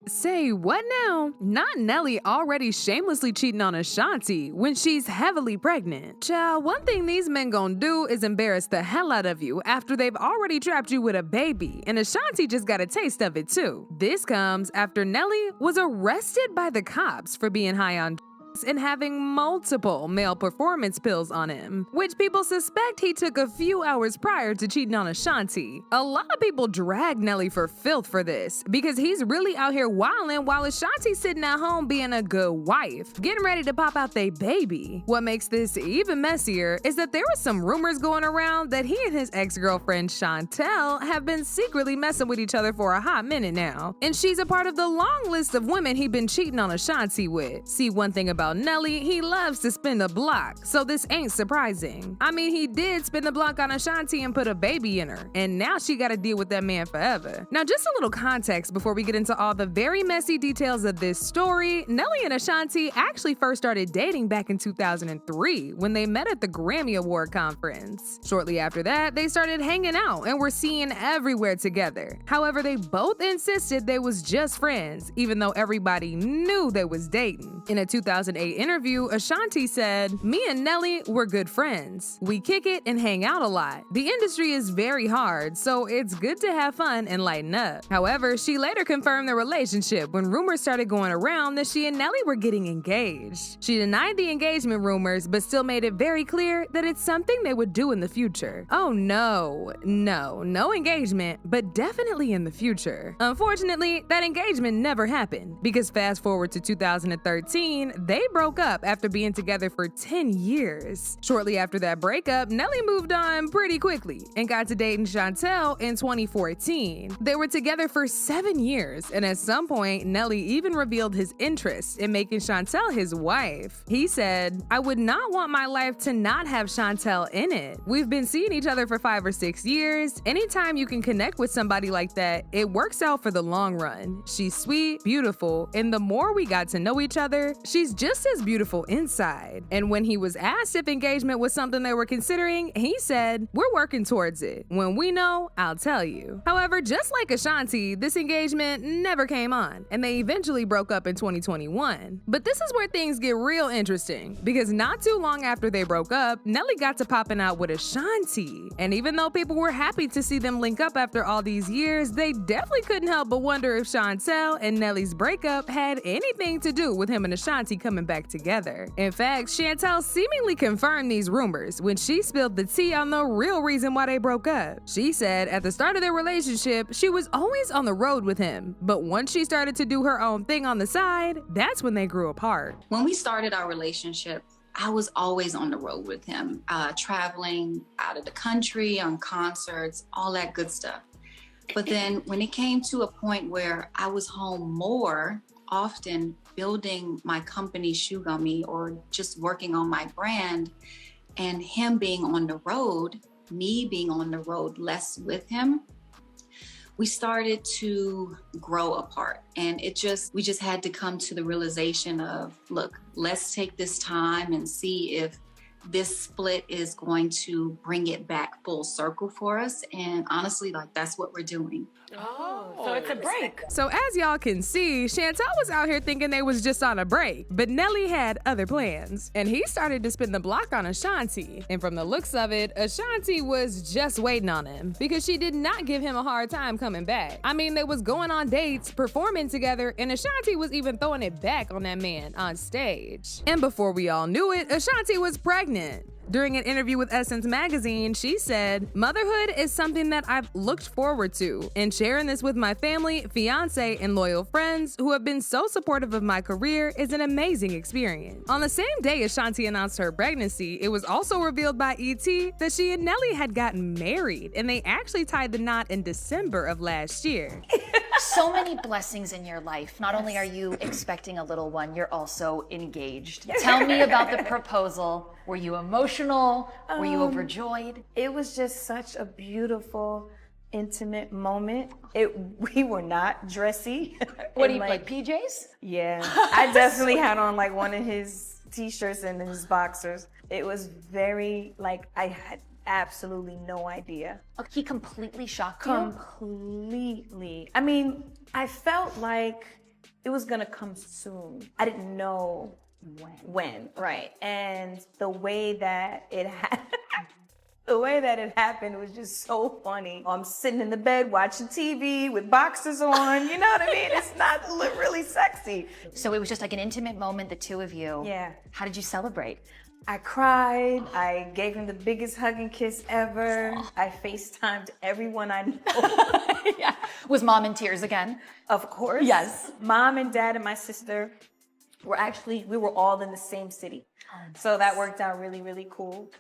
Say what now? Not Nelly already shamelessly cheating on Ashanti when she's heavily pregnant. Child, one thing these men gon' do is embarrass the hell out of you after they've already trapped you with a baby, and Ashanti just got a taste of it too. This comes after Nelly was arrested by the cops for being high on and having multiple male performance pills on him, which people suspect he took a few hours prior to cheating on Ashanti. A lot of people drag Nelly for filth for this because he's really out here wildin' while Ashanti's sitting at home being a good wife, getting ready to pop out they baby. What makes this even messier is that there were some rumors going around that he and his ex-girlfriend Shantell have been secretly messing with each other for a hot minute now, and she's a part of the long list of women he'd been cheating on Ashanti with. See, one thing about Nelly, he loves to spin the block, so this ain't surprising. I mean, he did spin the block on Ashanti and put a baby in her, and now she gotta deal with that man forever. Now, just a little context before we get into all the very messy details of this story. Nelly and Ashanti actually first started dating back in 2003 when they met at the Grammy Award conference. Shortly after that, they started hanging out and were seen everywhere together. However, they both insisted they was just friends, even though everybody knew they was dating. In a 2008 interview, Ashanti said, "Me and Nelly were good friends. We kick it and hang out a lot. The industry is very hard, so it's good to have fun and lighten up." However, she later confirmed the relationship when rumors started going around that she and Nelly were getting engaged. She denied the engagement rumors, but still made it very clear that it's something they would do in the future. Oh no engagement, but definitely in the future. Unfortunately, that engagement never happened because fast forward to 2013, they broke up after being together for 10 years. Shortly after that breakup, Nelly moved on pretty quickly and got to dating Shantell in 2014. They were together for 7 years, and at some point, Nelly even revealed his interest in making Shantell his wife. He said, "I would not want my life to not have Shantell in it. We've been seeing each other for 5 or 6 years. Anytime you can connect with somebody like that, it works out for the long run. She's sweet, beautiful, and the more we got to know each other, she's just as beautiful inside." And when he was asked if engagement was something they were considering, he said, "We're working towards it. When we know, I'll tell you." However, just like Ashanti, this engagement never came on, and they eventually broke up in 2021. But this is where things get real interesting, because not too long after they broke up, Nelly got to popping out with Ashanti. And even though people were happy to see them link up after all these years, they definitely couldn't help but wonder if Shantell and Nelly's breakup had anything to do with him and Ashanti coming back together. In fact, Shantell seemingly confirmed these rumors when she spilled the tea on the real reason why they broke up. She said at the start of their relationship, she was always on the road with him, but once she started to do her own thing on the side, that's when they grew apart. When we started our relationship, I was always on the road with him, traveling out of the country, on concerts, all that good stuff. But then when it came to a point where I was home more often, building my company Shoe Gummy or just working on my brand, and him being on the road, me being on the road less with him, we started to grow apart. And we just had to come to the realization of, look, let's take this time and see if this split is going to bring it back full circle for us. And honestly, that's what we're doing. Oh, so it's a break. So as y'all can see, Shantell was out here thinking they was just on a break, but Nelly had other plans, and he started to spin the block on Ashanti. And from the looks of it, Ashanti was just waiting on him because she did not give him a hard time coming back. I mean, they was going on dates, performing together, and Ashanti was even throwing it back on that man on stage. And before we all knew it, Ashanti was pregnant. During an interview with Essence magazine, she said, "Motherhood is something that I've looked forward to, and sharing this with my family, fiance, and loyal friends who have been so supportive of my career is an amazing experience." On the same day Ashanti announced her pregnancy, it was also revealed by ET that she and Nelly had gotten married, and they actually tied the knot in December of last year. So many blessings in your life. Not only are you expecting a little one, you're also engaged. Tell me about the proposal. Were you emotional? Were you overjoyed? It was just such a beautiful, intimate moment. We were not dressy. What do you like, PJs? Yeah, I definitely had on one of his t-shirts and his boxers. It was very I had absolutely no idea. He completely shocked you? Completely. I mean, I felt like it was gonna come soon. I didn't know when, right? And the way that it happened was just so funny. I'm sitting in the bed watching TV with boxers on, you know what I mean? It's not really sexy. So it was just like an intimate moment, the two of you. Yeah. How did you celebrate? I cried. I gave him the biggest hug and kiss ever. I FaceTimed everyone I know. Yeah. Was mom in tears again? Of course. Yes. Mom and dad and my sister we were all in the same city. So that worked out really, really cool.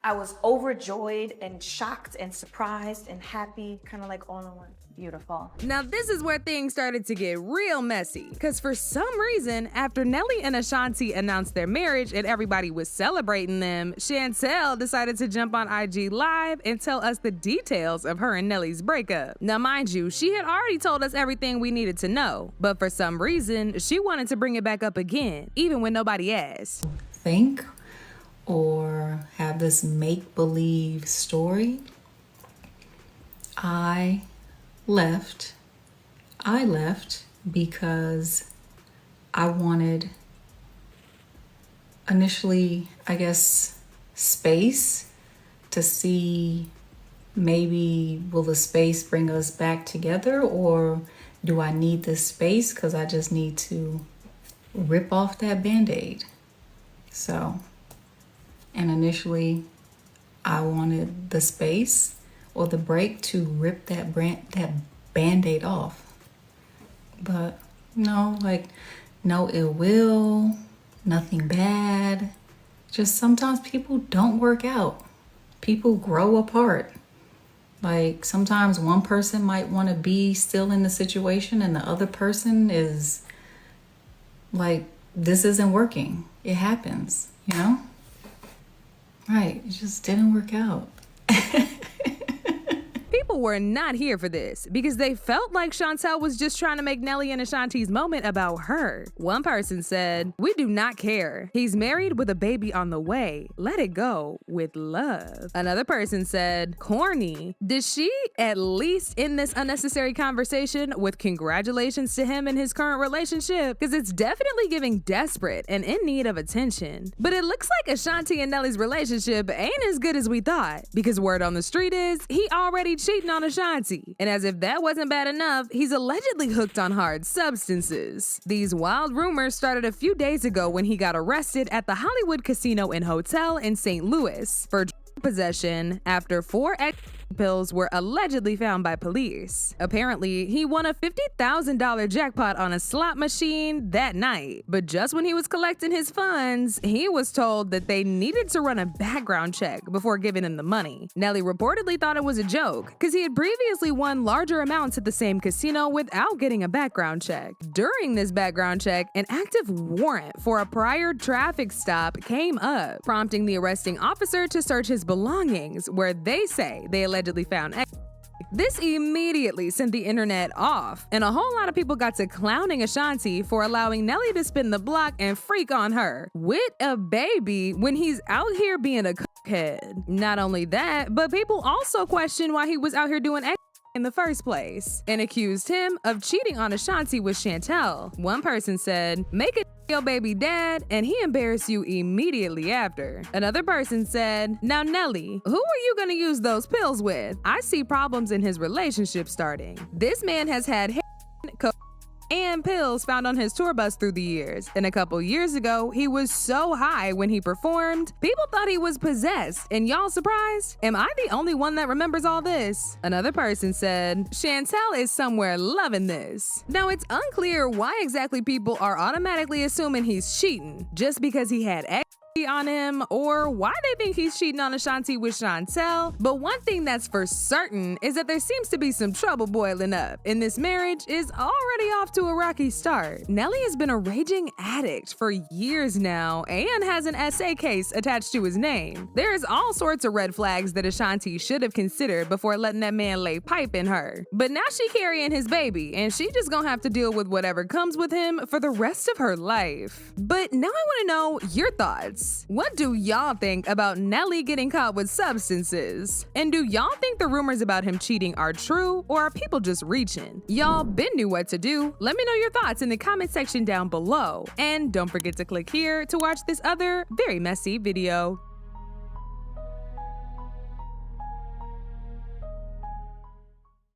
I was overjoyed and shocked and surprised and happy, kind of like all in one. Beautiful. Now this is where things started to get real messy, because for some reason, after Nelly and Ashanti announced their marriage and everybody was celebrating them, Shantell decided to jump on IG Live and tell us the details of her and Nelly's breakup. Now mind you, she had already told us everything we needed to know, but for some reason, she wanted to bring it back up again, even when nobody asked. Think or have this make-believe story. I left because I wanted initially, I guess, space to see maybe will the space bring us back together, or do I need this space because I just need to rip off that Band-Aid. So, and initially I wanted the space or the break to rip that Band-Aid off. But no, like no ill will, nothing bad. Just sometimes people don't work out. People grow apart. Like sometimes one person might want to be still in the situation and the other person is like, this isn't working. It happens, you know? Right, it just didn't work out. People were not here for this because they felt like Shantell was just trying to make Nelly and Ashanti's moment about her. One person said, "We do not care. He's married with a baby on the way. Let it go with love." Another person said, "Corny. Did she at least end this unnecessary conversation with congratulations to him and his current relationship? Because it's definitely giving desperate and in need of attention. But it looks like Ashanti and Nelly's relationship ain't as good as we thought, because word on the street is he already cheating on Ashanti. And as if that wasn't bad enough, he's allegedly hooked on hard substances. These wild rumors started a few days ago when he got arrested at the Hollywood Casino and Hotel in St. Louis for possession after 4 pills were allegedly found by police. Apparently, he won a $50,000 jackpot on a slot machine that night. But just when he was collecting his funds, he was told that they needed to run a background check before giving him the money. Nelly reportedly thought it was a joke because he had previously won larger amounts at the same casino without getting a background check. During this background check, an active warrant for a prior traffic stop came up, prompting the arresting officer to search his belongings, where they say they allegedly found This immediately sent the internet off, and a whole lot of people got to clowning Ashanti for allowing Nelly to spin the block and freak on her with a baby when he's out here being a head. Not only that, but people also questioned why he was out here doing in the first place and accused him of cheating on Ashanti with Shantell. One person said, "Make it your baby dad and he embarrassed you immediately after." Another person said, "Now Nelly, who are you gonna use those pills with? I see problems in his relationship starting. This man has had and pills found on his tour bus through the years. And a couple years ago, he was so high when he performed, people thought he was possessed. And y'all surprised? Am I the only one that remembers all this?" Another person said, "Shantell is somewhere loving this." Now, it's unclear why exactly people are automatically assuming he's cheating just because he had on him, or why they think he's cheating on Ashanti with Shantell. But one thing that's for certain is that there seems to be some trouble boiling up, and this marriage is already off to a rocky start. Nelly has been a raging addict for years now and has an SA case attached to his name. There's all sorts of red flags that Ashanti should have considered before letting that man lay pipe in her. But now she carrying his baby, and she just gonna have to deal with whatever comes with him for the rest of her life. But now I wanna know your thoughts. comments. What do y'all think about Nelly getting caught with substances? And do y'all think the rumors about him cheating are true, or are people just reaching? Y'all been knew what to do. Let me know your thoughts in the comment section down below. And don't forget to click here to watch this other very messy video.